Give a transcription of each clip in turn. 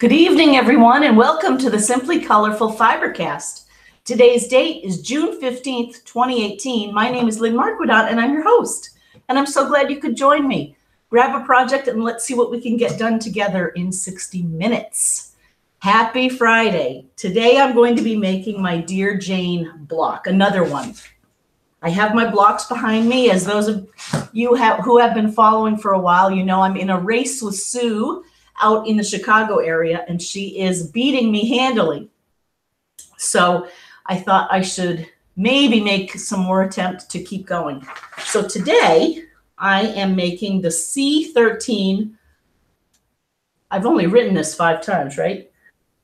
Good evening, everyone, and welcome to the Simply Colorful FiberCast. Today's date is June 15th, 2018. My name is Lynn, and I'm your host. And I'm so glad you could join me. Grab a project and let's see what we can get done together in 60 minutes. Happy Friday. Today I'm going to be making my Dear Jane block, another one. I have my blocks behind me. As those of you who have been following for a while, you know I'm in a race with Sue out in the Chicago area, and she is beating me handily. So I thought I should maybe make some more attempt to keep going. So today I am making the C-13. I've only written this 5 times, right?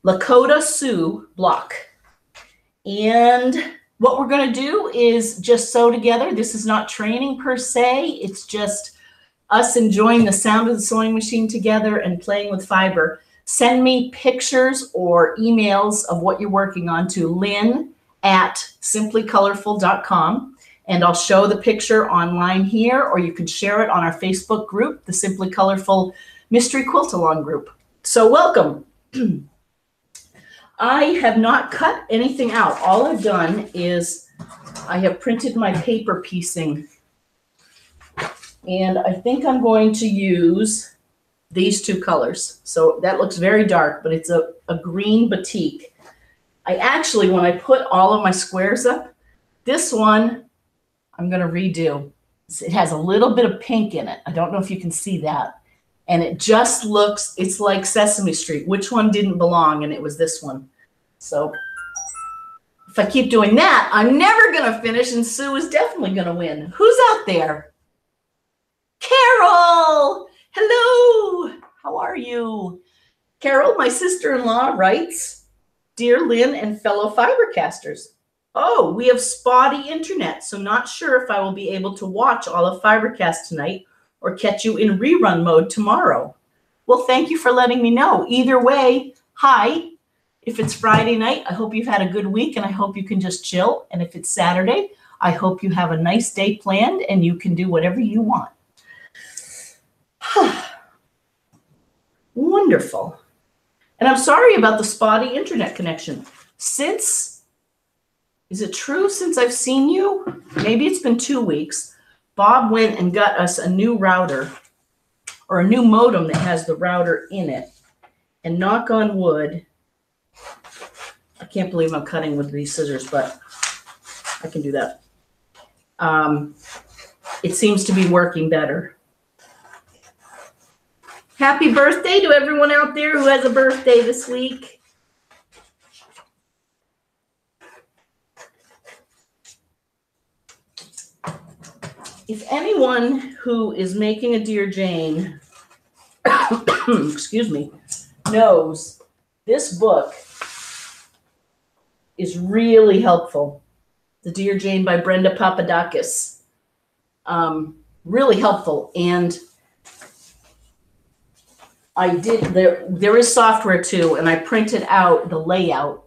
Lakota Sioux block. And what we're going to do is just sew together. This is not training per se. It's just us enjoying the sound of the sewing machine together and playing with fiber. Send me pictures or emails of what you're working on to lynn@simplycolorful.com, and I'll show the picture online here, or you can share it on our Facebook group, the Simply Colorful Mystery Quilt Along group. So welcome. I have not cut anything out. All I've done is I have printed my paper piecing. And I think I'm going to use these 2 colors. So that looks very dark, but it's a green batik. I actually, when I put all of my squares up, this one I'm going to redo. It has a little bit of pink in it. I don't know if you can see that. And it just looks, it's like Sesame Street. Which one didn't belong? And it was this one. So if I keep doing that, I'm never going to finish, and Sue is definitely going to win. Who's out there? Carol! Hello! How are you? Carol, my sister-in-law, writes, Dear Lynn and fellow FiberCasters. Oh, we have spotty internet, so not sure if I will be able to watch all of FiberCast tonight or catch you in rerun mode tomorrow. Well, thank you for letting me know. Either way, hi. If it's Friday night, I hope you've had a good week and I hope you can just chill. And if it's Saturday, I hope you have a nice day planned and you can do whatever you want. Wonderful. And I'm sorry about the spotty internet connection. Is it true since I've seen you? Maybe it's been 2 weeks. Bob went and got us a new router, or a new modem that has the router in it. And knock on wood, I can't believe I'm cutting with these scissors, but I can do that. It seems to be working better. Happy birthday to everyone out there who has a birthday this week. If anyone who is making a Dear Jane, excuse me, knows this book is really helpful. The Dear Jane by Brenda Papadakis. Really helpful. And I did, there is software too, and I printed out the layout.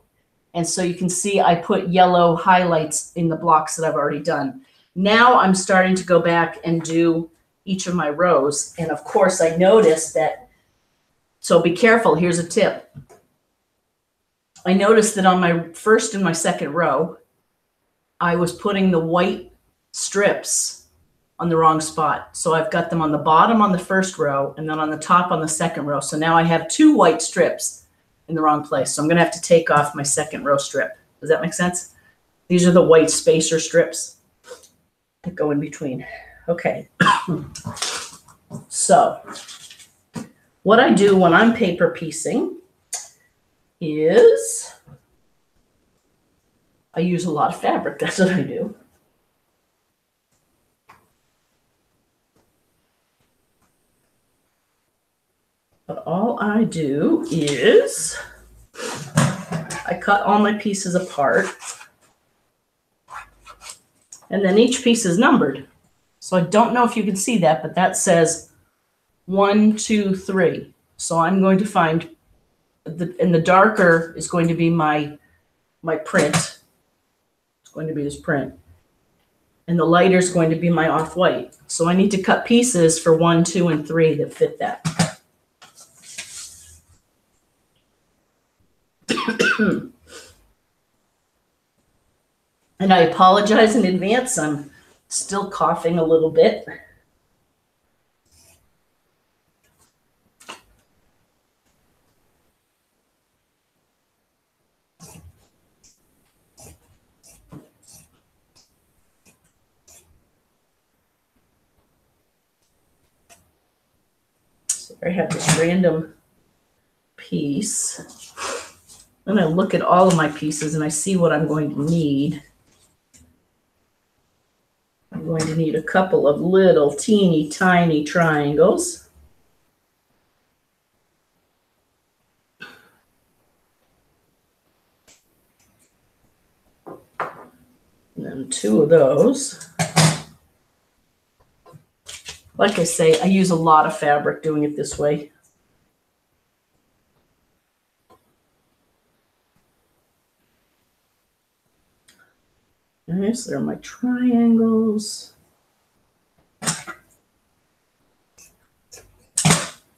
And so you can see I put yellow highlights in the blocks that I've already done. Now I'm starting to go back and do each of my rows. And of course I noticed that, so be careful, here's a tip. I noticed that on my first and my second row, I was putting the white strips on the wrong spot. So I've got them on the bottom on the first row and then on the top on the second row. So now I have 2 white strips in the wrong place. So I'm going to have to take off my second row strip. Does that make sense? These are the white spacer strips that go in between. Okay. So what I do when I'm paper piecing is I use a lot of fabric. That's what I do. But all I do is I cut all my pieces apart, and then each piece is numbered. So I don't know if you can see that, but that says 1, 2, 3. So I'm going to find, and the darker is going to be my print. It's going to be this print. And the lighter is going to be my off-white. So I need to cut pieces for 1, 2, and 3 that fit that. And I apologize in advance. I'm still coughing a little bit. So I have this random piece. And I look at all of my pieces and I see what I'm going to need. I'm going to need a couple of little teeny tiny triangles. And then 2 of those. Like I say, I use a lot of fabric doing it this way. Okay, so there are my triangles.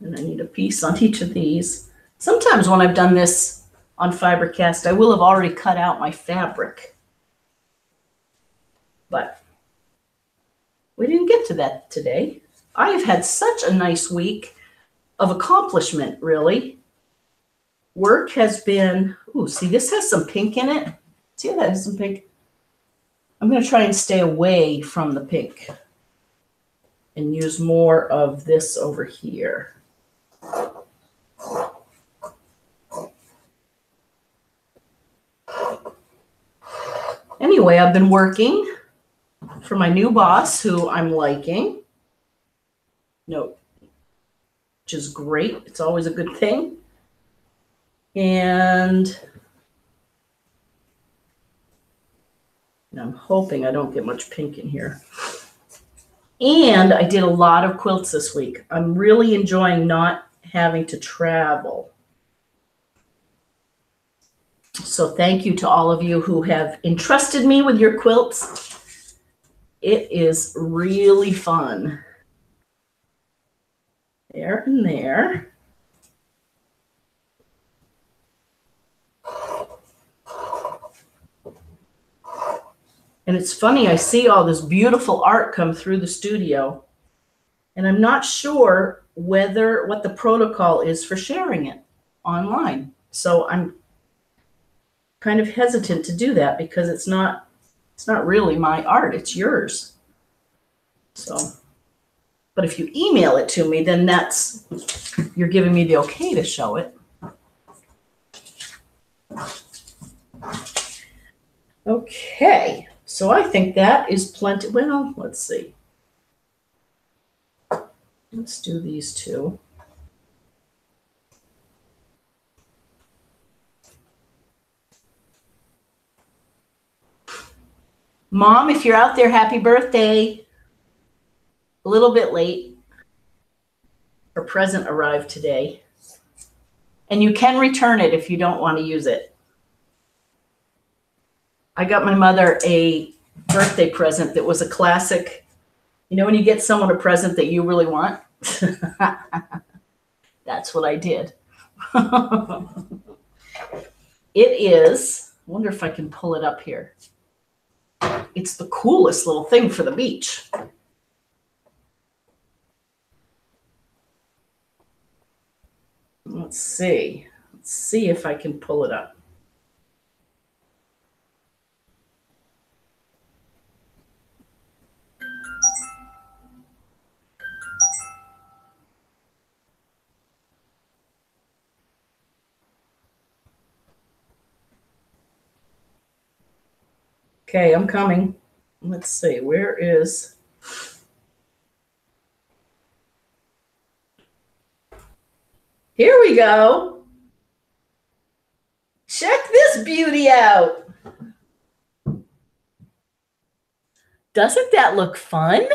And I need a piece on each of these. Sometimes when I've done this on FiberCast, I will have already cut out my fabric. But we didn't get to that today. I have had such a nice week of accomplishment, really. Work has been, ooh, see, this has some pink in it. See how that has some pink? I'm going to try and stay away from the pink and use more of this over here. Anyway, I've been working for my new boss, who I'm liking. No, which is great. It's always a good thing. And I'm hoping I don't get much pink in here. And I did a lot of quilts this week. I'm really enjoying not having to travel. So thank you to all of you who have entrusted me with your quilts. It is really fun. There and there. And it's funny, I see all this beautiful art come through the studio, and I'm not sure what the protocol is for sharing it online. So I'm kind of hesitant to do that because it's not really my art, it's yours. So, but if you email it to me, then you're giving me the okay to show it. Okay. So I think that is plenty. Well, let's see. Let's do these 2. Mom, if you're out there, happy birthday. A little bit late. Her present arrived today. And you can return it if you don't want to use it. I got my mother a birthday present that was a classic. You know when you get someone a present that you really want? That's what I did. It is, I wonder if I can pull it up here. It's the coolest little thing for the beach. Let's see. Let's see if I can pull it up. Okay, I'm coming. Let's see, where is... Here we go. Check this beauty out. Doesn't that look fun?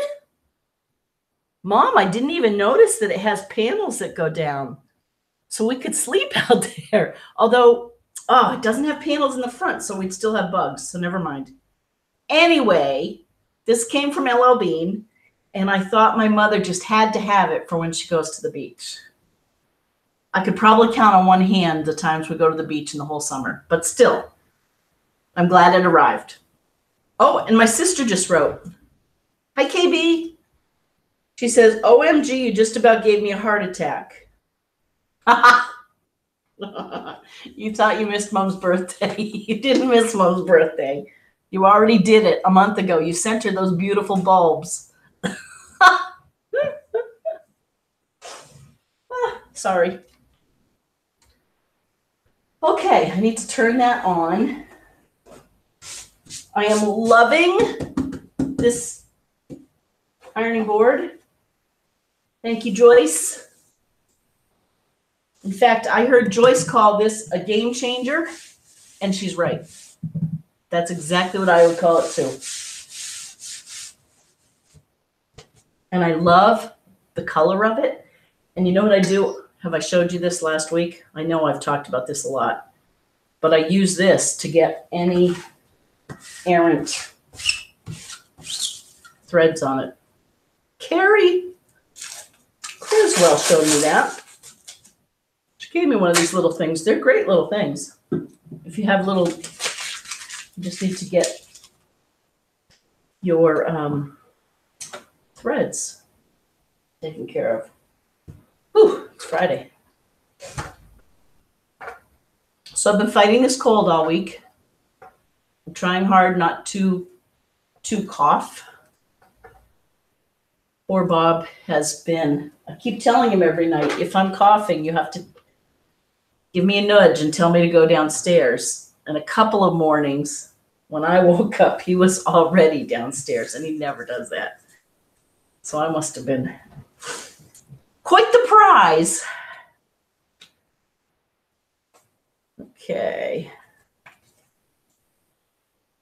Mom, I didn't even notice that it has panels that go down. So we could sleep out there. Although, oh, it doesn't have panels in the front, so we'd still have bugs, so never mind. Anyway, this came from LL Bean, and I thought my mother just had to have it for when she goes to the beach. I could probably count on one hand the times we go to the beach in the whole summer, but still, I'm glad it arrived. Oh, and my sister just wrote, "Hi, KB." She says, "OMG, you just about gave me a heart attack." You thought you missed Mom's birthday. You didn't miss Mom's birthday. You already did it a month ago. You sent her those beautiful bulbs. Sorry. Okay, I need to turn that on. I am loving this ironing board. Thank you, Joyce. In fact, I heard Joyce call this a game changer, and she's right. That's exactly what I would call it too. And I love the color of it. And you know what I do? Have I showed you this last week? I know I've talked about this a lot, but I use this to get any errant threads on it. Carrie Criswell showed me that. She gave me one of these little things. They're great little things. If you have little, you just need to get your threads taken care of. Whew, it's Friday. So I've been fighting this cold all week. I'm trying hard not to cough. Poor Bob has been, I keep telling him every night, if I'm coughing, you have to give me a nudge and tell me to go downstairs. And a couple of mornings when I woke up, he was already downstairs, and he never does that. So I must have been quite the prize. Okay.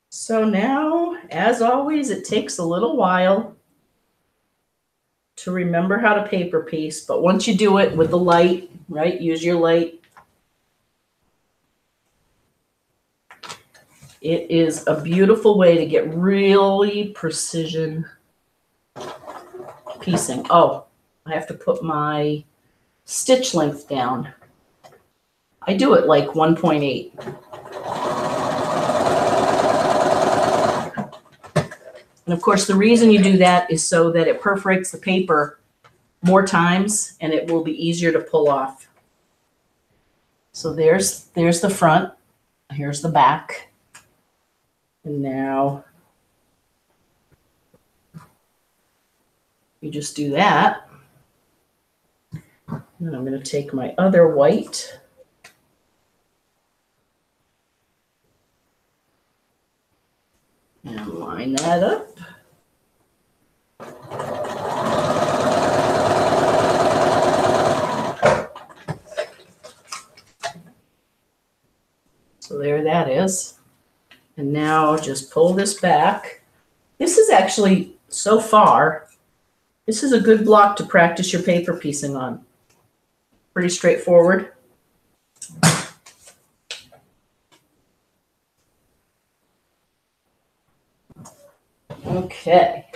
So now, as always, it takes a little while to remember how to paper piece, but once you do it with the light, right, use your light, it is a beautiful way to get really precision piecing. Oh, I have to put my stitch length down. I do it like 1.8. And of course, the reason you do that is so that it perforates the paper more times and it will be easier to pull off. So there's the front. Here's the back. And now you just do that. And I'm going to take my other white and line that up. So there that is. And now just pull this back. This is actually, so far, this is a good block to practice your paper piecing on. Pretty straightforward. Okay.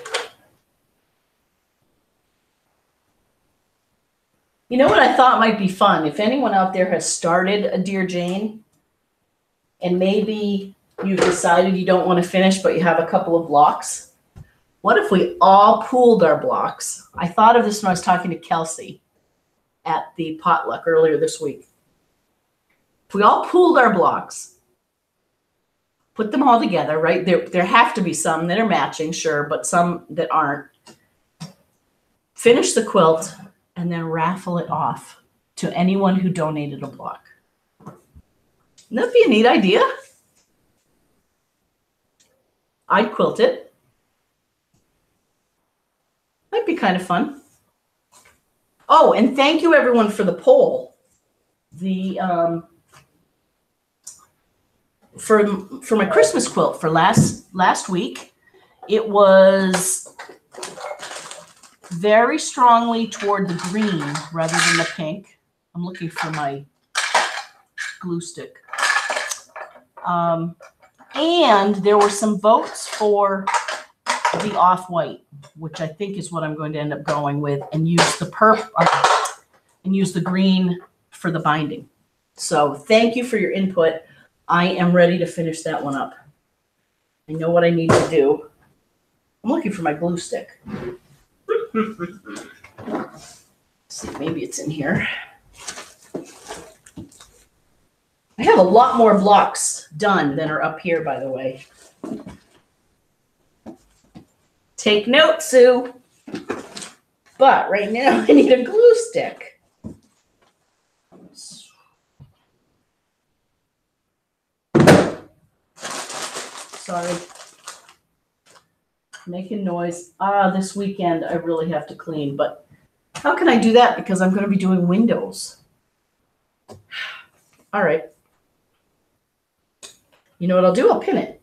You know what I thought might be fun? If anyone out there has started a Dear Jane and maybe you've decided you don't want to finish, but you have a couple of blocks, what if we all pooled our blocks? I thought of this when I was talking to Kelsey at the potluck earlier this week. If we all pooled our blocks, put them all together, right? There have to be some that are matching, sure, but some that aren't. Finish the quilt and then raffle it off to anyone who donated a block. Wouldn't that be a neat idea? I'd quilt it. Might be kind of fun. Oh, and thank you everyone for the poll. For my Christmas quilt for last week, it was very strongly toward the green rather than the pink. I'm looking for my glue stick. And there were some votes for the off-white, which I think is what I'm going to end up going with, and use the green for the binding. So thank you for your input. I am ready to finish that one up. I know what I need to do. I'm looking for my glue stick. Let's see, maybe it's in here. I have a lot more blocks done than are up here, by the way. Take note, Sue. But right now I need a glue stick. Sorry. Making noise. This weekend I really have to clean, but how can I do that? Because I'm going to be doing windows. All right. You know what I'll do? I'll pin it.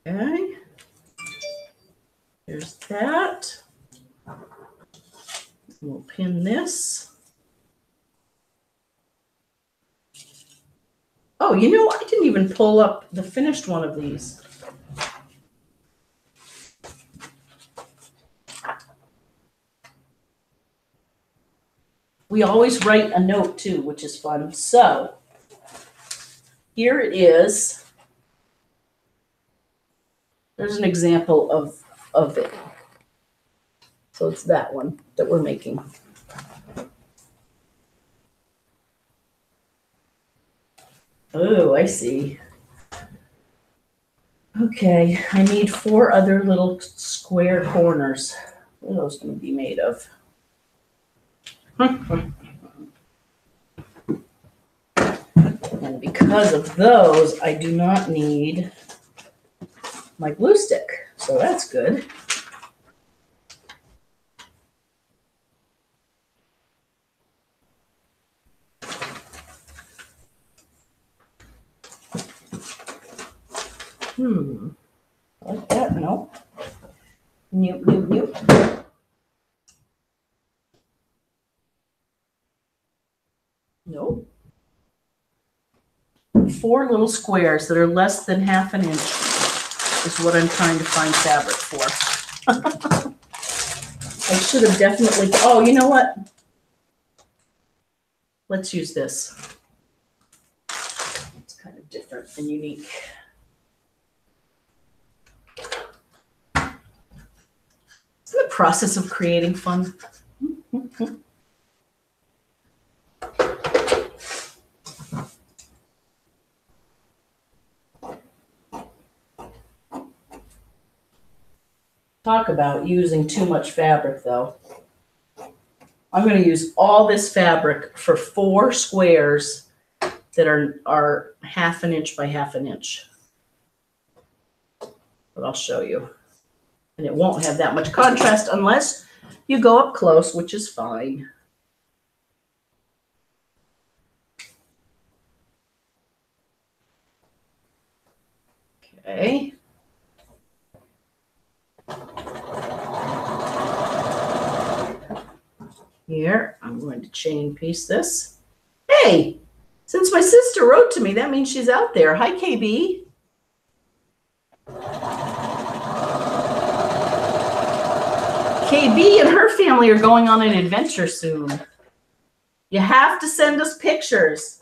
Okay. There's that. We'll pin this. Oh, you know, I didn't even pull up the finished one of these. We always write a note too, which is fun. So here it is. There's an example of it. So it's that one that we're making. Oh, I see. Okay, I need 4 other little square corners. What are those going to be made of? And because of those, I do not need my glue stick. So that's good. Like that, no. Nope, nope, nope. Nope. 4 little squares that are less than ½ an inch is what I'm trying to find fabric for. I should have definitely, oh, you know what? Let's use this. It's kind of different and unique. Isn't the process of creating fun? Talk about using too much fabric, though. I'm going to use all this fabric for 4 squares that are ½ an inch by ½ an inch. But I'll show you. And it won't have that much contrast unless you go up close, which is fine. Okay. Here, I'm going to chain piece this. Hey, since my sister wrote to me, that means she's out there. Hi, KB. KB and her family are going on an adventure soon. You have to send us pictures.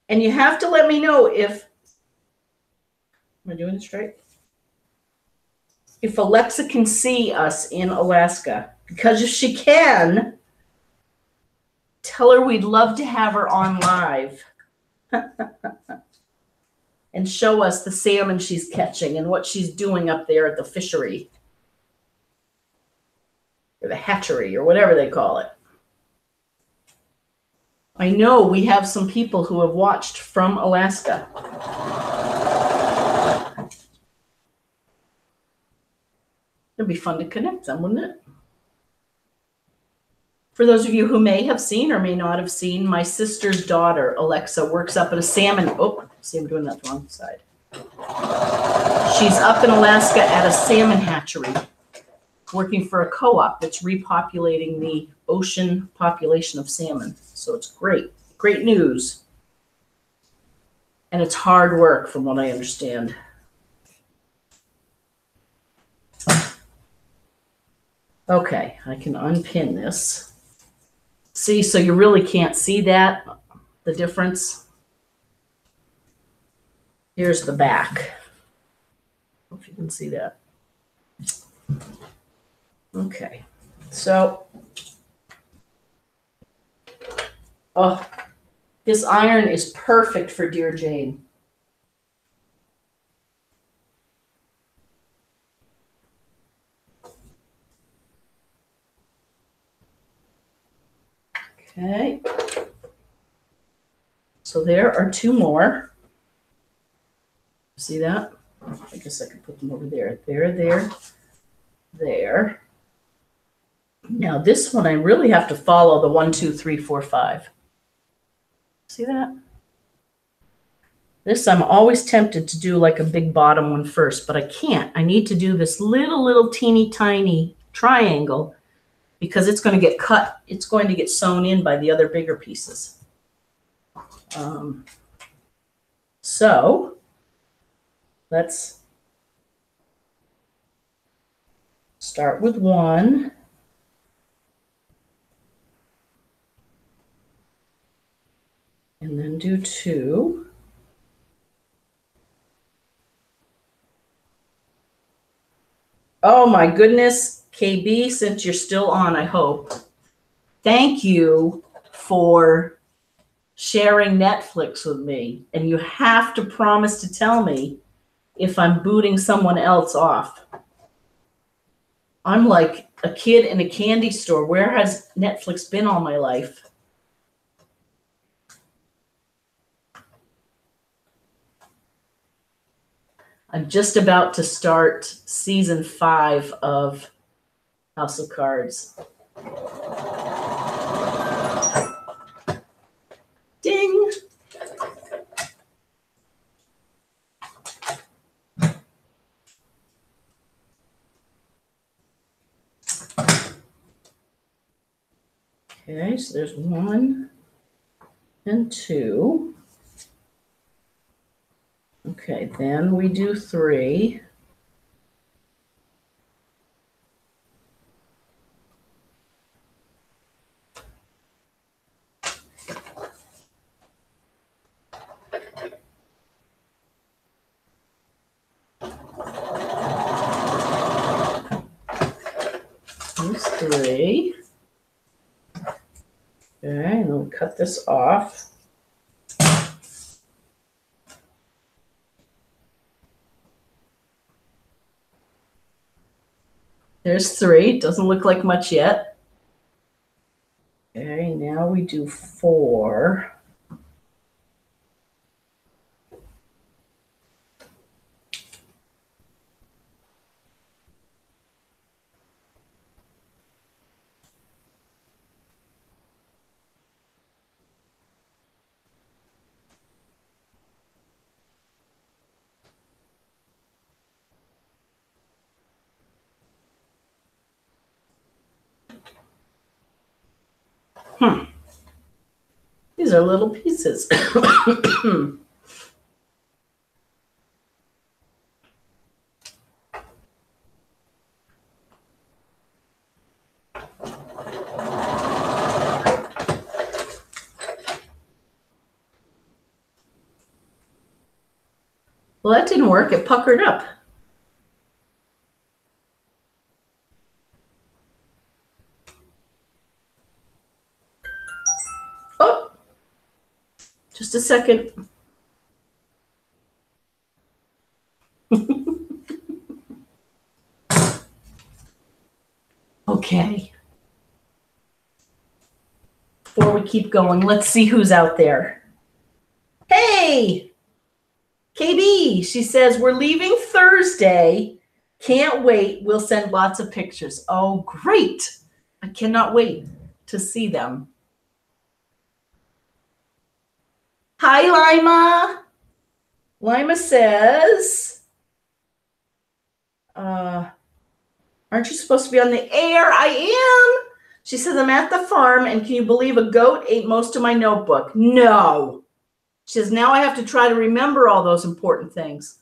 And you have to let me know if, am I doing this right? If Alexa can see us in Alaska. Because if she can, tell her we'd love to have her on live. And show us the salmon she's catching and what she's doing up there at the fishery. Or the hatchery, or whatever they call it. I know we have some people who have watched from Alaska. It'd be fun to connect them, wouldn't it? For those of you who may have seen or may not have seen, my sister's daughter, Alexa, works up at a salmon. Oh, see, I'm doing that the wrong side. She's up in Alaska at a salmon hatchery, working for a co-op that's repopulating the ocean population of salmon. So it's great, great news. And it's hard work from what I understand. Okay, I can unpin this. See, so you really can't see that, the difference. Here's the back. I don't know if you can see that. Okay, so, oh, this iron is perfect for Dear Jane. Okay, so there are two more. See that? I guess I could put them over there. There. Now this one I really have to follow the 1, 2, 3, 4, 5. See that? This I'm always tempted to do like a big bottom one first, but I can't. I need to do this little teeny tiny triangle because it's going to get cut. It's going to get sewn in by the other bigger pieces. So let's start with 1. And then do 2. Oh my goodness, KB, since you're still on, I hope. Thank you for sharing Netflix with me. And you have to promise to tell me if I'm booting someone else off. I'm like a kid in a candy store. Where has Netflix been all my life? I'm just about to start season 5 of House of Cards. Ding! Okay, so there's 1 and 2. Okay, then we do 3. There's 3. Okay, and we'll cut this off. There's 3. Doesn't look like much yet. Okay, now we do 4. These are little pieces. Well, that didn't work. It puckered up. Oh, just a second. Okay. Before we keep going, let's see who's out there. Hey, KB, she says, we're leaving Thursday. Can't wait. We'll send lots of pictures. Oh, great. I cannot wait to see them. Hi, Lima. Lima says, aren't you supposed to be on the air? I am. She says, I'm at the farm, and can you believe a goat ate most of my notebook? No. She says, now I have to try to remember all those important things.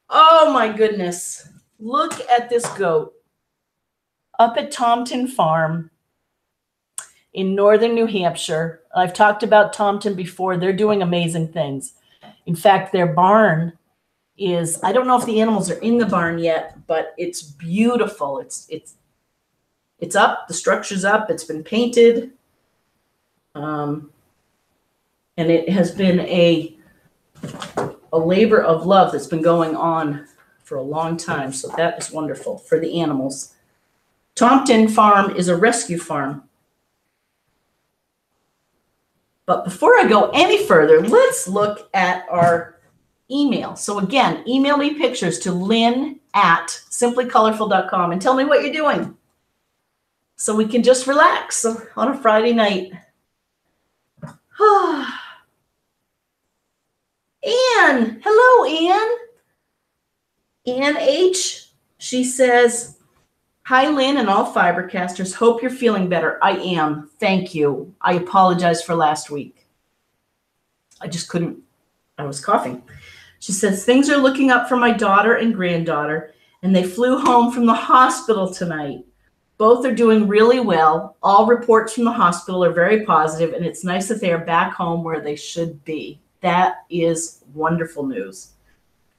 Oh, my goodness. Look at this goat. up at Tompton Farm in northern New Hampshire. I've talked about Tompton before. They're doing amazing things. In fact, their barn is, I don't know if the animals are in the barn yet, but it's beautiful. It's up, the structure's up, it's been painted. And it has been a labor of love that's been going on for a long time. So that is wonderful for the animals. Tompton Farm is a rescue farm. But before I go any further, let's look at our email. So again, email me pictures to lynn@simplycolorful.com and tell me what you're doing so we can just relax on a Friday night. Anne, hello, Anne. Anne H, she says, hi, Lynn and all Fibercasters. Hope you're feeling better. I am. Thank you. I apologize for last week. I just couldn't. I was coughing. She says, things are looking up for my daughter and granddaughter, and they flew home from the hospital tonight. Both are doing really well. All reports from the hospital are very positive, and it's nice that they are back home where they should be. That is wonderful news.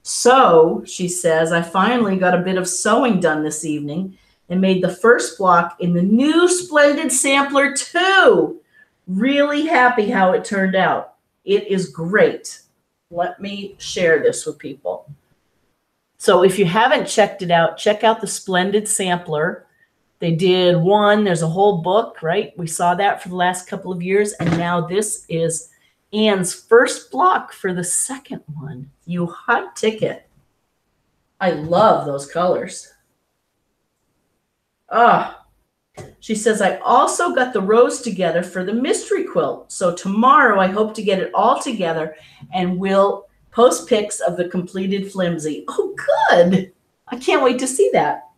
So, she says, I finally got a bit of sewing done this evening and made the first block in the new Splendid Sampler 2. Really happy how it turned out. It is great. Let me share this with people. So if you haven't checked it out, check out the Splendid Sampler. They did one, there's a whole book, right? We saw that for the last couple of years, and now this is Anne's first block for the second one. You hot ticket. I love those colors. She says, I also got the rows together for the mystery quilt. So tomorrow I hope to get it all together and we'll post pics of the completed flimsy. Oh, good. I can't wait to see that.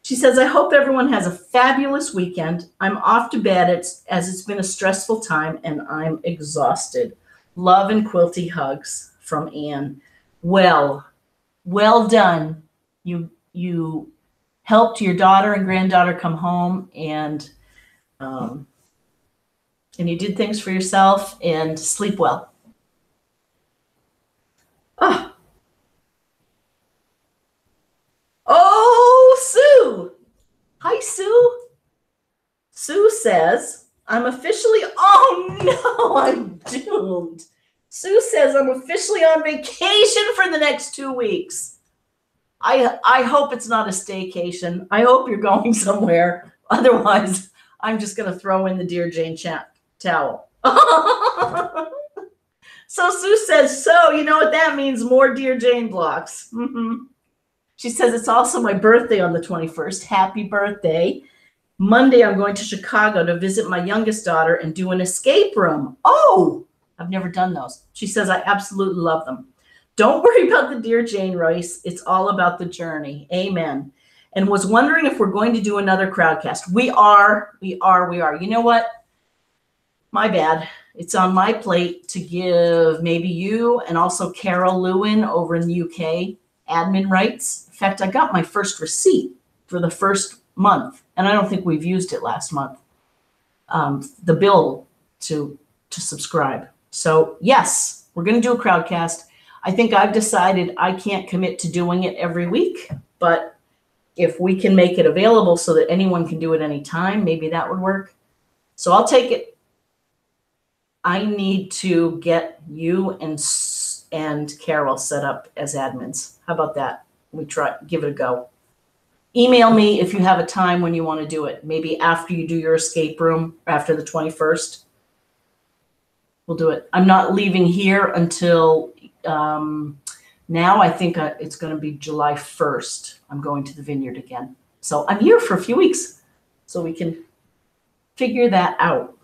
She says, I hope everyone has a fabulous weekend. I'm off to bed as it's been a stressful time and I'm exhausted. Love and quilty hugs from Anne. Well done. You helped your daughter and granddaughter come home and you did things for yourself and sleep well. Oh, Sue. Hi, Sue. Sue says, I'm officially, oh no, I'm doomed. Sue says I'm officially on vacation for the next 2 weeks. I hope it's not a staycation. I hope you're going somewhere. Otherwise, I'm just going to throw in the Dear Jane towel. So Sue says, so you know what that means? More Dear Jane blocks. Mm-hmm. She says, it's also my birthday on the 21st. Happy birthday. Monday, I'm going to Chicago to visit my youngest daughter and do an escape room. Oh, I've never done those. She says, I absolutely love them. Don't worry about the Dear Jane Rice. It's all about the journey. Amen. And was wondering if we're going to do another crowdcast. We are. You know what? My bad. It's on my plate to give maybe you and also Carol Lewin over in the UK admin rights. In fact, I got my first receipt for the first month, and I don't think we've used it last month. The bill to subscribe. So yes, we're going to do a crowdcast. I think I've decided I can't commit to doing it every week, but if we can make it available so that anyone can do it anytime, maybe that would work. So I'll take it. I need to get you and Carol set up as admins. How about that? We give it a go. Email me if you have a time when you want to do it. Maybe after you do your escape room, after the 21st. We'll do it. I'm not leaving here until now. I think it's going to be July 1st. I'm going to the vineyard again. So I'm here for a few weeks so we can figure that out.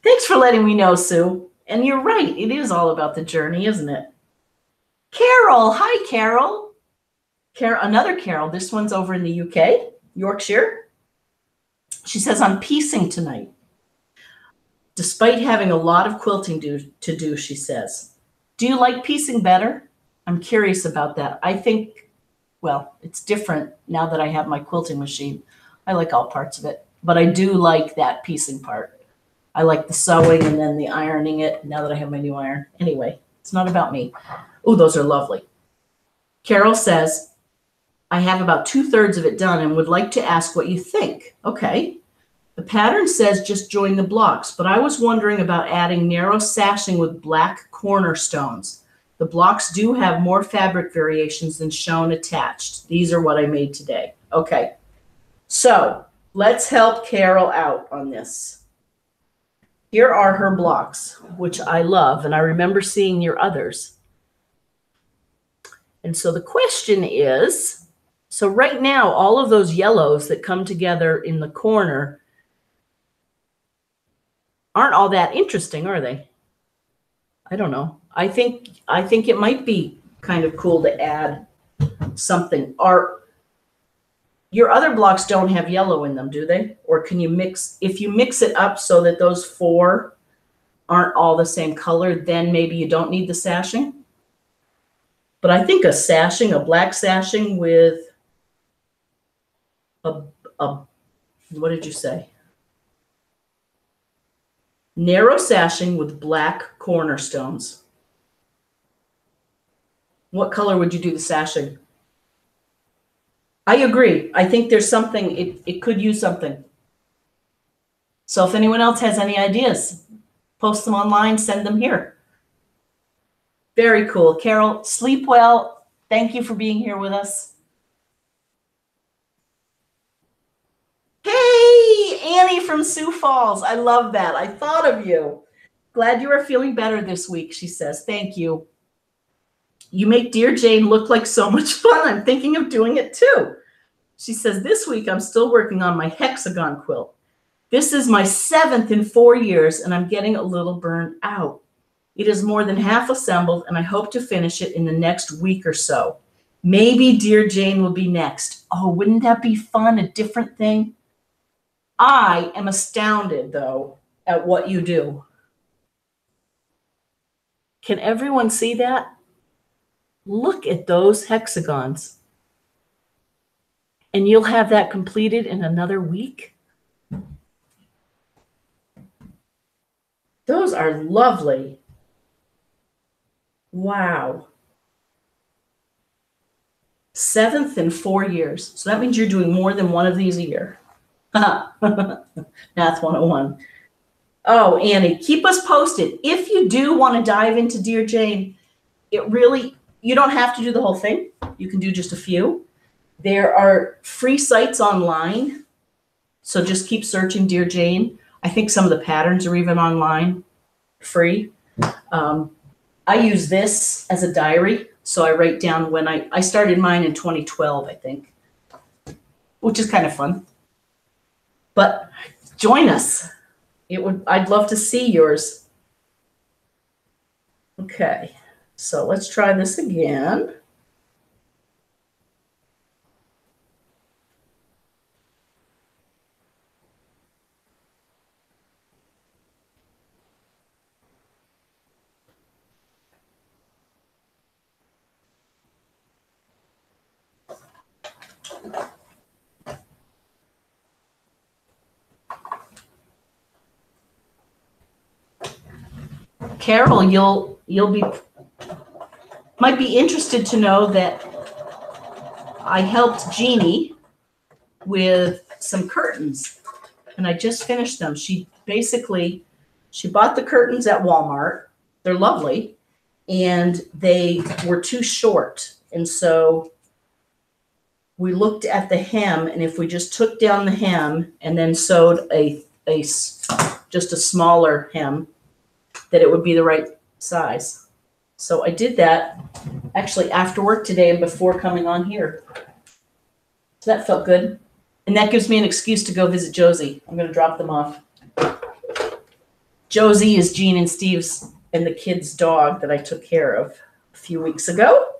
Thanks for letting me know, Sue. And you're right. It is all about the journey, isn't it? Carol. Hi, Carol. Another Carol. This one's over in the UK, Yorkshire. She says, I'm piecing tonight. Despite having a lot of quilting to do, she says. Do you like piecing better? I'm curious about that. I think well, it's different now that I have my quilting machine. I like all parts of it, but I do like that piecing part. I like the sewing and then the ironing it now that I have my new iron. Anyway, it's not about me. Oh, those are lovely. Carol says, I have about 2/3 of it done and would like to ask what you think. Okay. The pattern says just join the blocks, but I was wondering about adding narrow sashing with black cornerstones. The blocks do have more fabric variations than shown attached. These are what I made today. Okay. So let's help Carol out on this. Here are her blocks, which I love, and I remember seeing your others. And so the question is, so right now, all of those yellows that come together in the corner aren't all that interesting, are they? I don't know. I think it might be kind of cool to add something. Your other blocks don't have yellow in them, do they? Or can you mix, if you mix it up so that those 4 aren't all the same color, then maybe you don't need the sashing? But I think a black sashing with a what did you say? Narrow sashing with black cornerstones. What color would you do the sashing? I agree. I think there's something, it could use something. So if anyone else has any ideas, post them online, send them here. Very cool. Carol, sleep well. Thank you for being here with us. Hey, Annie from Sioux Falls. I love that. I thought of you. Glad you are feeling better this week, she says. Thank you. You make Dear Jane look like so much fun. I'm thinking of doing it too. She says, this week I'm still working on my hexagon quilt. This is my 7th in 4 years, and I'm getting a little burned out. It is more than half assembled, and I hope to finish it in the next week or so. Maybe Dear Jane will be next. Oh, wouldn't that be fun? A different thing? I am astounded, though, at what you do. Can everyone see that? Look at those hexagons. And you'll have that completed in another week? Those are lovely. Wow. 7th in 4 years. So that means you're doing more than one of these a year. Math 101. Oh, Annie, keep us posted. If you do want to dive into Dear Jane, you don't have to do the whole thing. You can do just a few. There are free sites online. So just keep searching Dear Jane. I think some of the patterns are even online, free. I use this as a diary. So I write down when I started mine in 2012, I think, which is kind of fun. But join us. I'd love to see yours. Okay, so let's try this again. Carol, might be interested to know that I helped Jeannie with some curtains, and I just finished them. She bought the curtains at Walmart. They're lovely, and they were too short. And so we looked at the hem, and if we just took down the hem and then sewed just a smaller hem, that it would be the right size. So I did that actually after work today and before coming on here. So that felt good. And that gives me an excuse to go visit Josie. I'm going to drop them off. Josie is Jean and Steve's and the kids' dog that I took care of a few weeks ago.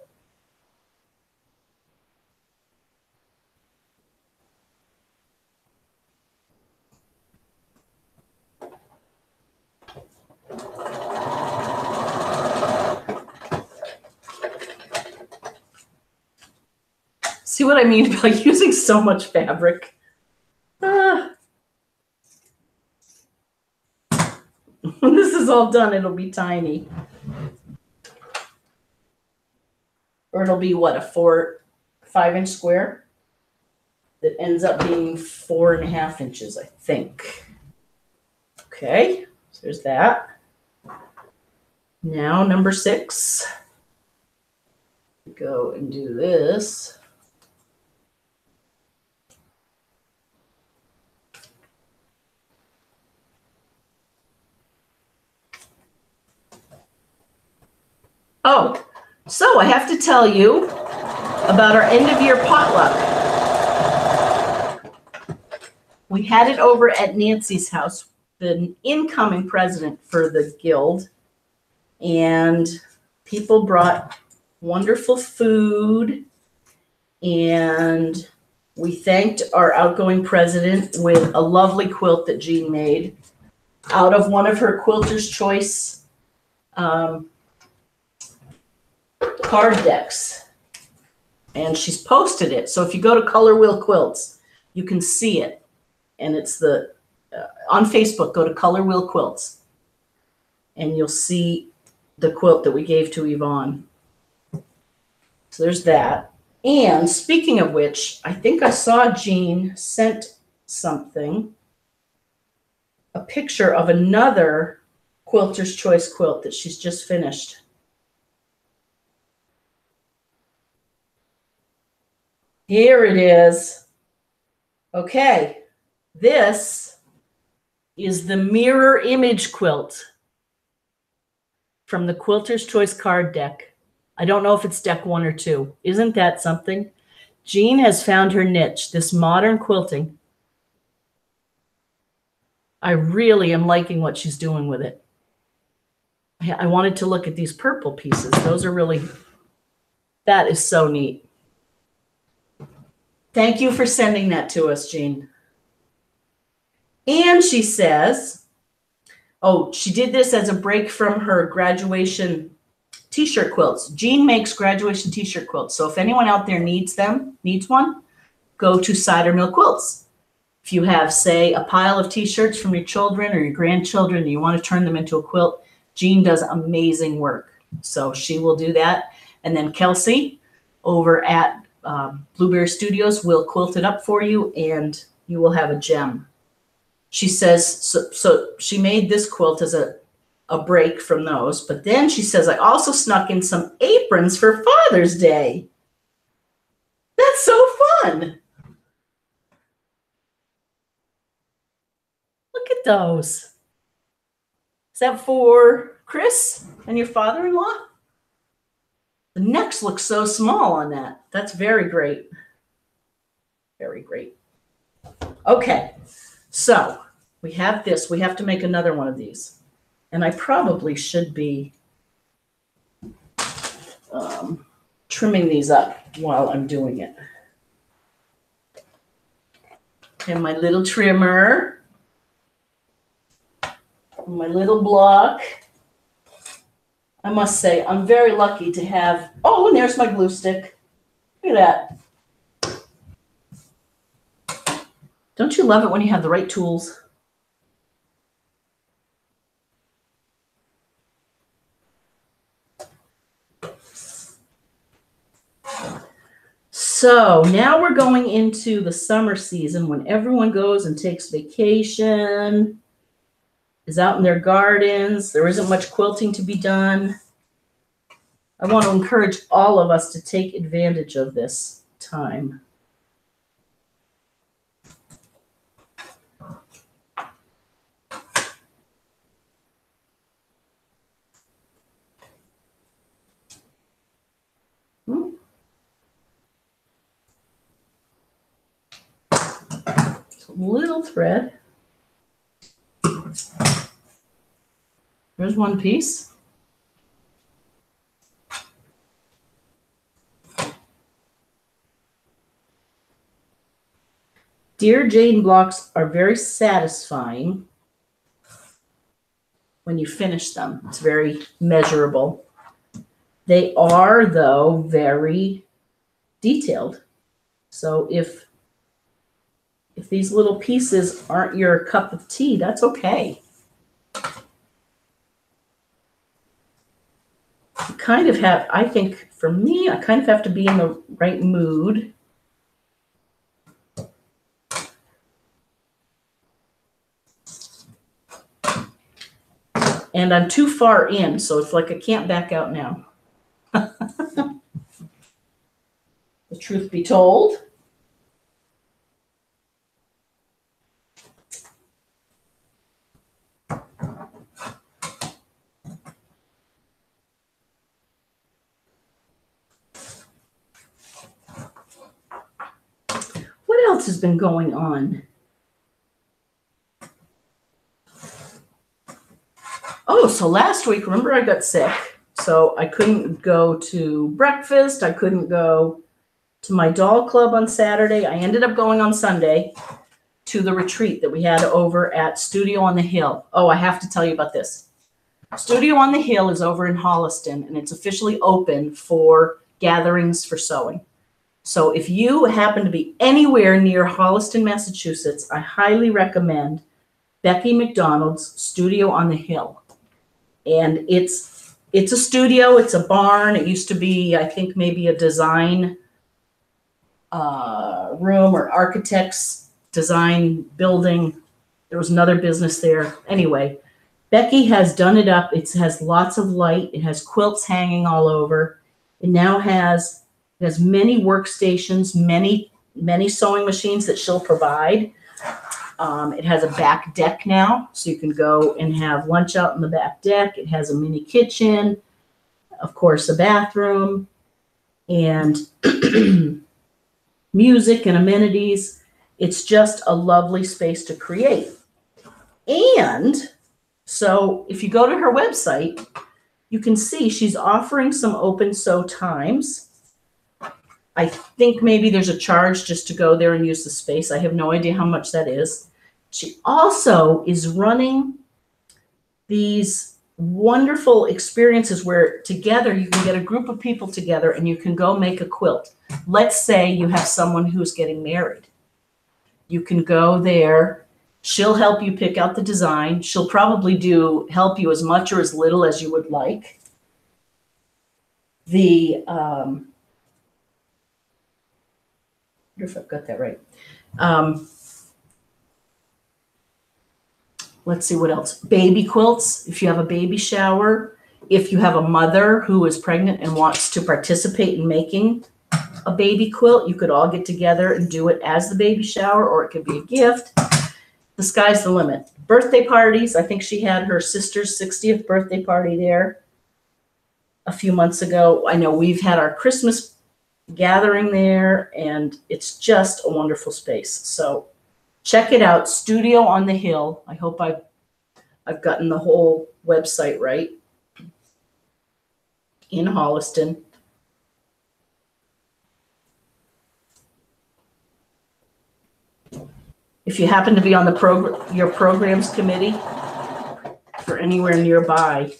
See what I mean by using so much fabric? When this is all done, it'll be tiny. Or it'll be what, a 5-inch square that ends up being 4.5 inches, I think. Okay, so there's that. Now number 6. Go and do this. Oh, so I have to tell you about our end of year potluck. We had it over at Nancy's house, the incoming president for the guild, and people brought wonderful food, and we thanked our outgoing president with a lovely quilt that Jean made out of one of her Quilter's Choice card decks, and she's posted it. So if you go to Color Wheel Quilts, you can see it, and it's the on Facebook. Go to Color Wheel Quilts, and you'll see the quilt that we gave to Yvonne. So there's that. And speaking of which, I think I saw Jean sent something, a picture of another Quilter's Choice quilt that she's just finished. Here it is. Okay, this is the mirror image quilt from the Quilter's Choice card deck. I don't know if it's deck 1 or 2. Isn't that something? Jean has found her niche, this modern quilting. I really am liking what she's doing with it. I wanted to look at these purple pieces. Those are really, that is so neat. Thank you for sending that to us, Jean. And she says, oh, she did this as a break from her graduation t-shirt quilts. Jean makes graduation t-shirt quilts. So if anyone out there needs one, go to Cider Mill Quilts. If you have, say, a pile of t-shirts from your children or your grandchildren and you want to turn them into a quilt, Jean does amazing work. So she will do that. And then Kelsey over at Blueberry Studios will quilt it up for you, and you will have a gem. She says, so she made this quilt as a break from those, but then she says, I also snuck in some aprons for Father's Day. That's so fun. Look at those. Is that for Chris and your father-in-law? The necks look so small on that. That's very great. Very great. Okay, so we have this. We have to make another one of these. And I probably should be trimming these up while I'm doing it. And my little trimmer. My little block. I must say, I'm very lucky to have, oh, and there's my glue stick. Look at that. Don't you love it when you have the right tools? So now we're going into the summer season when everyone goes and takes vacation, is out in their gardens. There isn't much quilting to be done. I want to encourage all of us to take advantage of this time. Little thread. There's one piece. Dear Jane blocks are very satisfying when you finish them. It's very measurable. They are, though, very detailed. So if these little pieces aren't your cup of tea, that's okay. You kind of have, I think for me, I kind of have to be in the right mood. And I'm too far in, so it's like I can't back out now. The truth be told. What else has been going on? Oh, so last week, remember I got sick, so I couldn't go to breakfast. I couldn't go to my doll club on Saturday. I ended up going on Sunday to the retreat that we had over at Studio on the Hill. Oh, I have to tell you about this. Studio on the Hill is over in Holliston, and it's officially open for gatherings for sewing. So if you happen to be anywhere near Holliston, Massachusetts, I highly recommend Becky McDonald's Studio on the Hill. And it's a studio, it's a barn. It used to be, I think, maybe a design room or architect's design building. There was another business there. Anyway, Becky has done it up. It has lots of light. It has quilts hanging all over. It now has many workstations, many sewing machines that she'll provide. It has a back deck now, so you can go and have lunch out in the back deck. It has a mini kitchen, of course, a bathroom, and music and amenities. It's just a lovely space to create. And so if you go to her website, you can see she's offering some open sew times. I think maybe there's a charge just to go there and use the space. I have no idea how much that is. She also is running these wonderful experiences where together you can get a group of people together and you can go make a quilt. Let's say you have someone who's getting married. You can go there. She'll help you pick out the design. She'll probably help you as much or as little as you would like. I wonder if I've got that right. Let's see what else. Baby quilts, if you have a baby shower. If you have a mother who is pregnant and wants to participate in making a baby quilt, you could all get together and do it as the baby shower, or it could be a gift. The sky's the limit. Birthday parties. I think she had her sister's 60th birthday party there a few months ago. I know we've had our Christmas gathering there, and it's just a wonderful space. So check it out, Studio on the Hill. I hope I've gotten the whole website right. In Holliston. If you happen to be on your programs committee or anywhere nearby,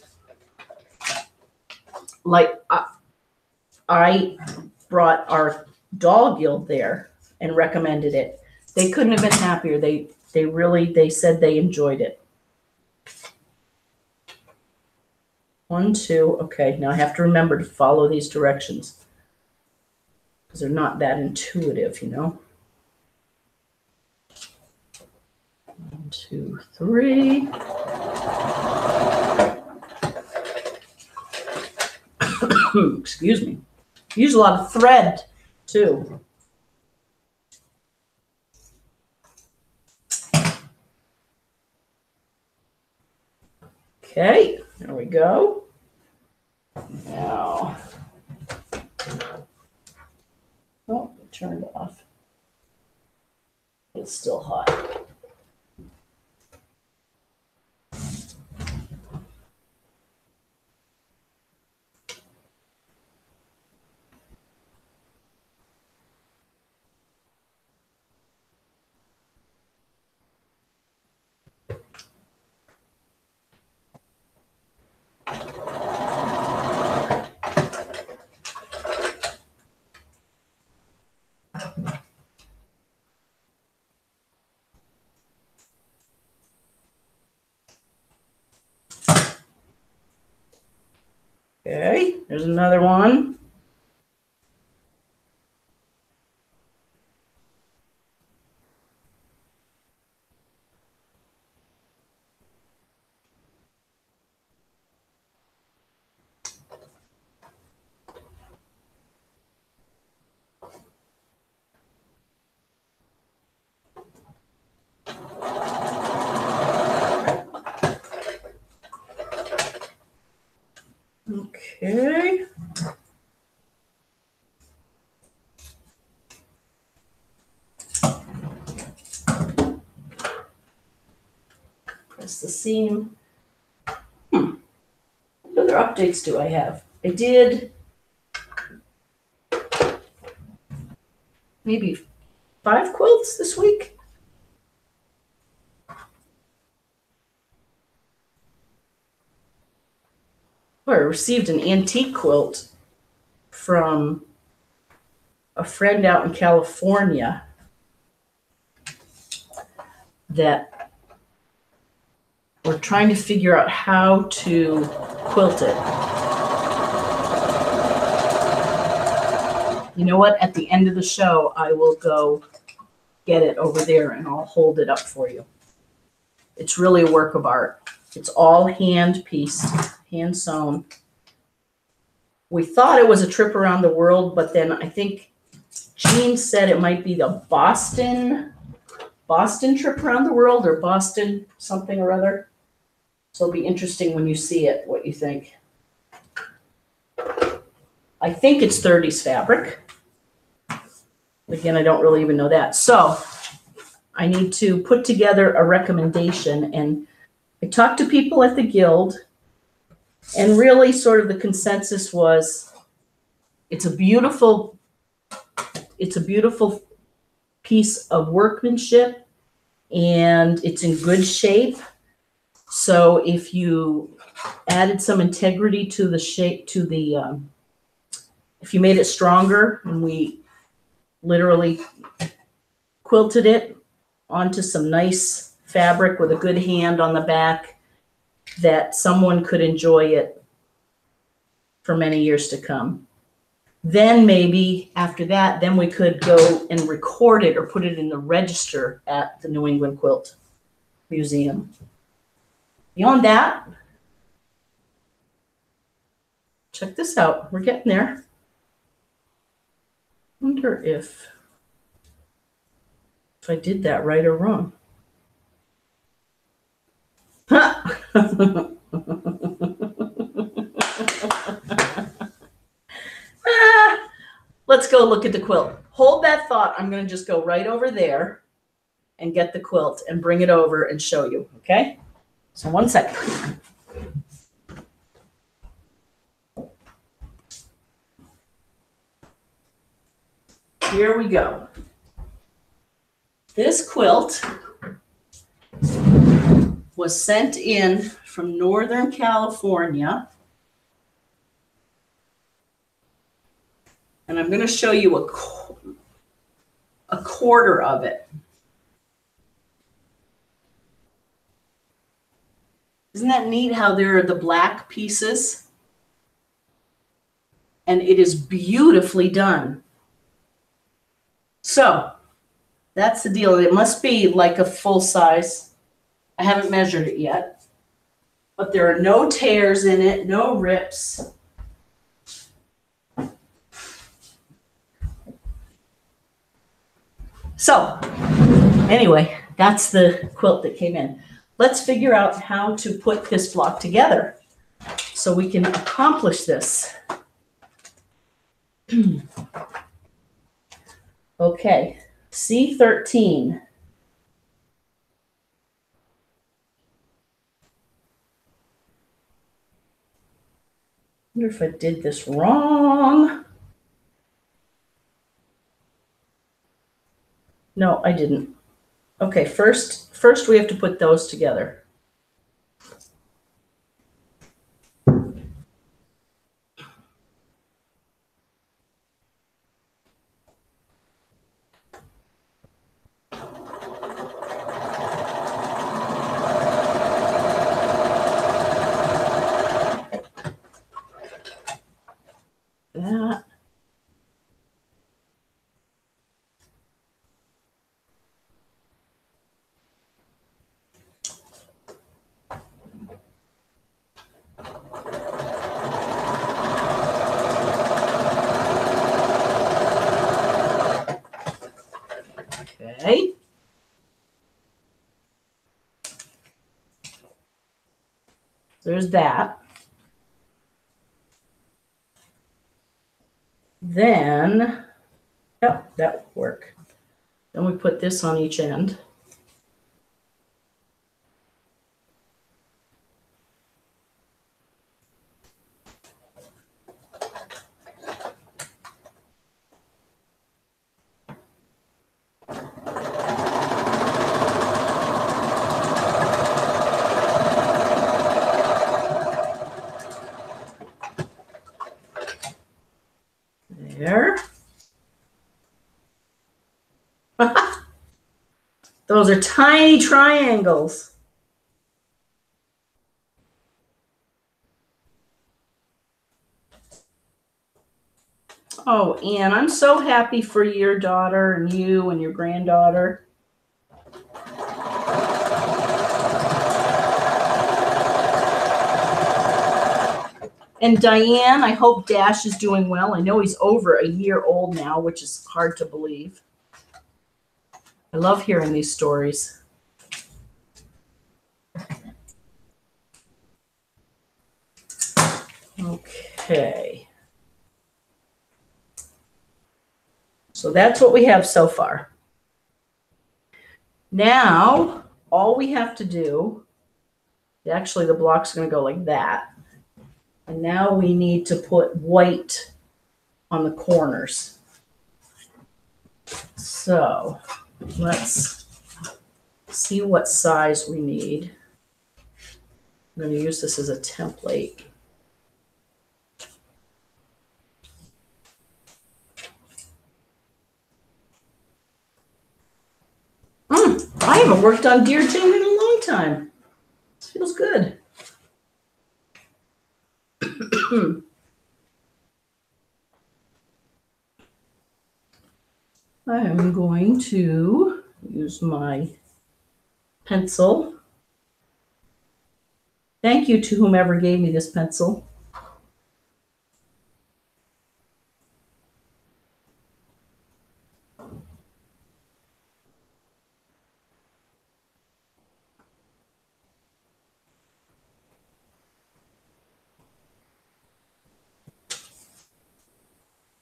like I brought our doll guild there and recommended it. They couldn't have been happier. They said they enjoyed it. 1, 2. Okay, now I have to remember to follow these directions because they're not that intuitive, you know. 1, 2, 3. Excuse me. Use a lot of thread too. Okay, there we go. Now, oh, it turned off. It's still hot. Okay, there's another one. Okay. Press the seam. What other updates do I have? I did maybe 5 quilts this week. Oh, I received an antique quilt from a friend out in California that we're trying to figure out how to quilt it. You know what? At the end of the show, I will go get it over there and I'll hold it up for you. It's really a work of art. It's all hand pieced, hand sewn. We thought it was a trip around the world, but then I think Jean said it might be the Boston trip around the world, or Boston something or other. So it'll be interesting when you see it, what you think. I think it's 30s fabric. Again, I don't really even know that. So I need to put together a recommendation, and I talked to people at the Guild, and really sort of the consensus was it's a beautiful piece of workmanship and it's in good shape. So if you added some integrity to the shape, if you made it stronger, and we literally quilted it onto some nice fabric with a good hand on the back, that someone could enjoy it for many years to come. Then maybe after that, then we could go and record it or put it in the register at the New England Quilt Museum. Beyond that, check this out. We're getting there. Wonder if I did that right or wrong. Let's go look at the quilt. Hold that thought. I'm going to just go right over there and get the quilt and bring it over and show you, okay? So 1 second. Here we go. This quilt was sent in from Northern California. And I'm going to show you a quarter of it. Isn't that neat how there are the black pieces? And it is beautifully done. So that's the deal. It must be like a full size. I haven't measured it yet. But there are no tears in it, no rips. So anyway, that's the quilt that came in. Let's figure out how to put this block together so we can accomplish this. Okay, C-13. Wonder if I did this wrong. No, I didn't. Okay, first we have to put those together. Okay. There's that. Then, yep, that will work. Then we put this on each end. There. Those are tiny triangles. Oh, Anne, I'm so happy for your daughter and you and your granddaughter. And Diane, I hope Dash is doing well. I know he's over a year old now, which is hard to believe. I love hearing these stories. Okay. So that's what we have so far. Now, all we have to do, actually the block's going to go like that. And now we need to put white on the corners. So let's see what size we need. I'm going to use this as a template. I haven't worked on deer chain in a long time. This feels good. I am going to use my pencil. Thank you to whomever gave me this pencil.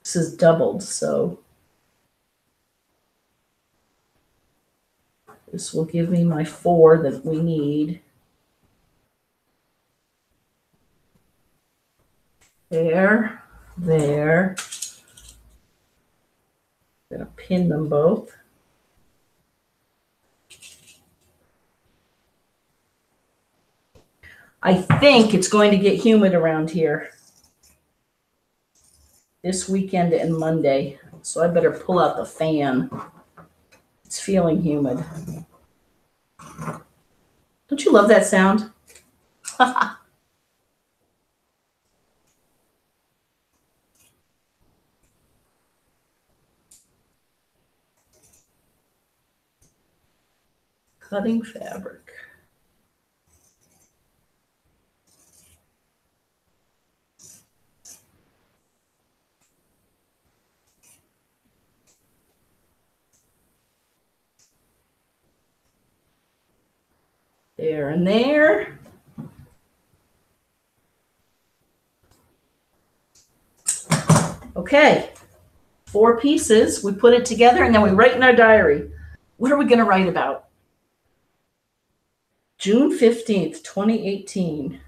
This is doubled, so this will give me my 4 that we need. There, there. I'm going to pin them both. I think it's going to get humid around here this weekend and Monday, so I better pull out the fan. It's feeling humid. Don't you love that sound? Cutting fabric. There and there. Okay, 4 pieces. We put it together and then we write in our diary. What are we going to write about? June 15th, 2018.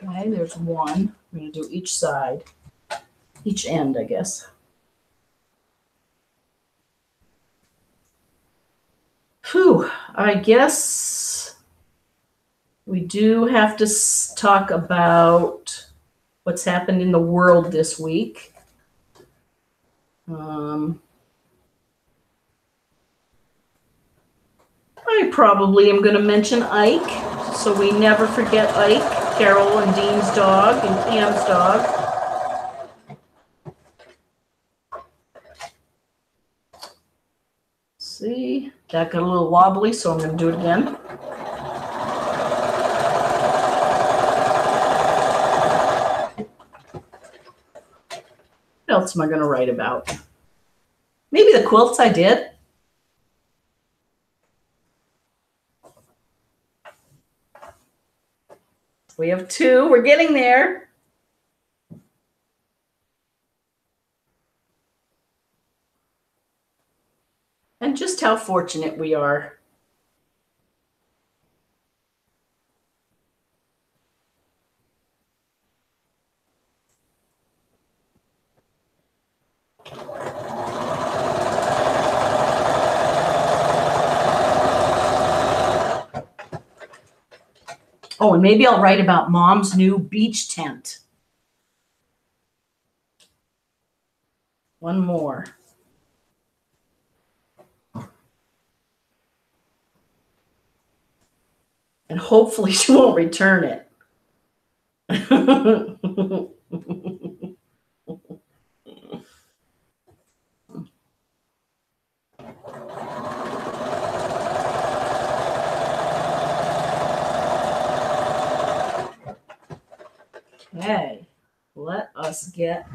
Okay, there's 1. I'm going to do each side, each end, I guess. Whew, I guess we do have to talk about what's happened in the world this week. I probably am going to mention Ike, so we never forget Ike. Carol and Dean's dog and Pam's dog. See, that got a little wobbly, so I'm going to do it again. What else am I going to write about? Maybe the quilts I did. We have 2. We're getting there. And just how fortunate we are. Oh, and maybe I'll write about Mom's new beach tent. One more. And hopefully she won't return it. Okay, let us get,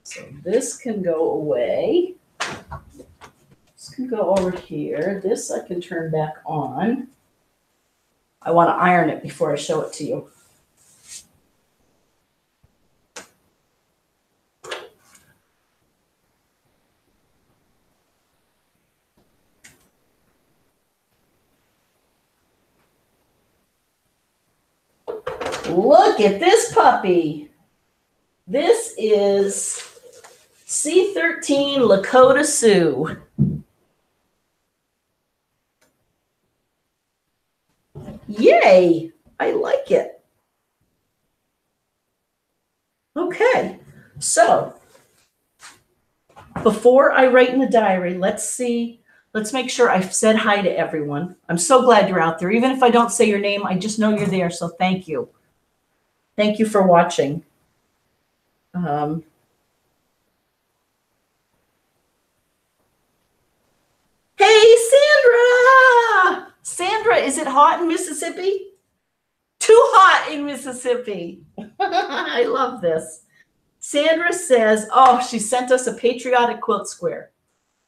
so this can go away. This can go over here. This I can turn back on. I want to iron it before I show it to you. Look at this puppy. This is C-13 Lakota Sioux. Yay, I like it. Okay, so before I write in the diary, let's make sure I've said hi to everyone. I'm so glad you're out there. Even if I don't say your name, I just know you're there, so thank you. Thank you for watching. Hey, Sandra! Sandra, is it hot in Mississippi? Too hot in Mississippi. I love this. Sandra says, oh, she sent us a patriotic quilt square.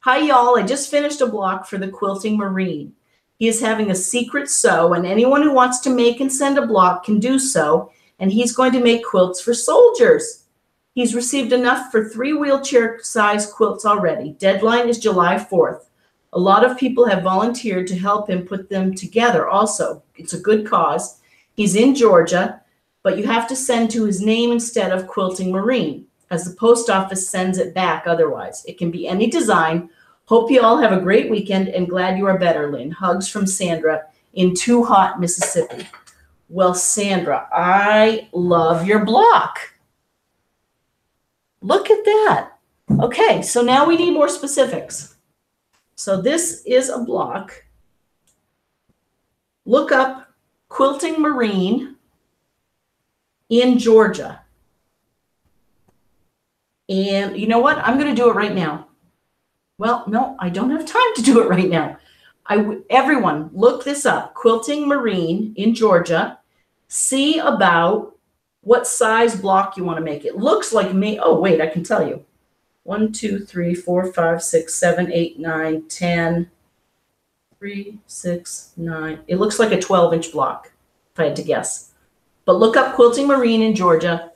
Hi, y'all. I just finished a block for the Quilting Marine. He is having a secret sew, and anyone who wants to make and send a block can do so, and he's going to make quilts for soldiers. He's received enough for 3 wheelchair-sized quilts already. Deadline is July 4th. A lot of people have volunteered to help him put them together also. It's a good cause. He's in Georgia, but you have to send to his name instead of Quilting Marine, as the post office sends it back otherwise. It can be any design. Hope you all have a great weekend and glad you are better, Lynn. Hugs from Sandra in Too Hot, Mississippi. Well, Sandra, I love your block. Look at that. Okay, so now we need more specifics. So this is a block. Look up Quilting Marine in Georgia. And you know what? I'm going to do it right now. Well, no, I don't have time to do it right now. Everyone, look this up. Quilting Marine in Georgia. See about what size block you want to make. It looks like me. Oh, wait, I can tell you. 1, 2, 3, 4, 5, 6, 7, 8, 9, 10, 3, 6, 9. It looks like a 12-inch block, if I had to guess. But look up Quilting Marine in Georgia.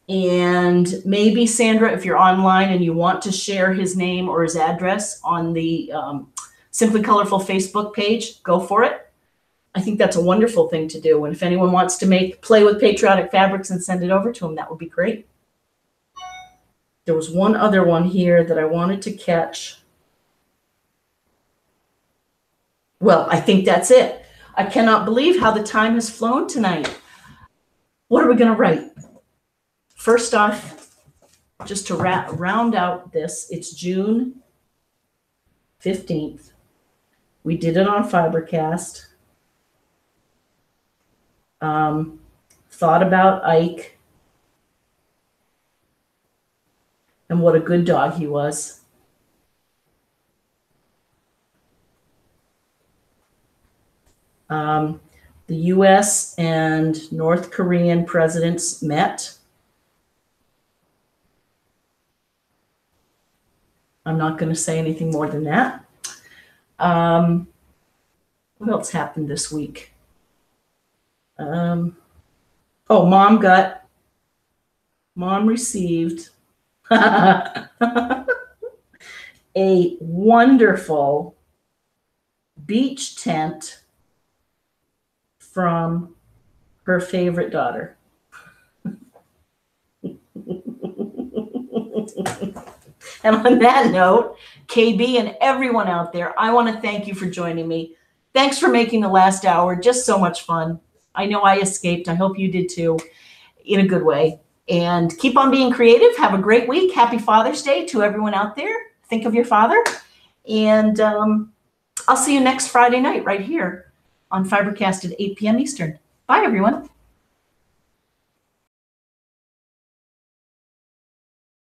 And maybe, Sandra, if you're online and you want to share his name or his address on the Simply Colorful Facebook page, go for it. I think that's a wonderful thing to do. And if anyone wants to play with patriotic fabrics and send it over to him, that would be great. There was one other one here that I wanted to catch. Well, I think that's it. I cannot believe how the time has flown tonight. What are we going to write? First off, just to round out this, it's June 15th. We did it on FiberCast. thought about Ike and what a good dog he was. The US and North Korean presidents met. I'm not going to say anything more than that. What else happened this week? Mom received a wonderful beach tent from her favorite daughter. And on that note, KB and everyone out there, I want to thank you for joining me. Thanks for making the last hour just so much fun. I know I escaped. I hope you did too, in a good way. And keep on being creative. Have a great week. Happy Father's Day to everyone out there. Think of your father. And I'll see you next Friday night right here on FiberCast at 8 p.m. Eastern. Bye, everyone.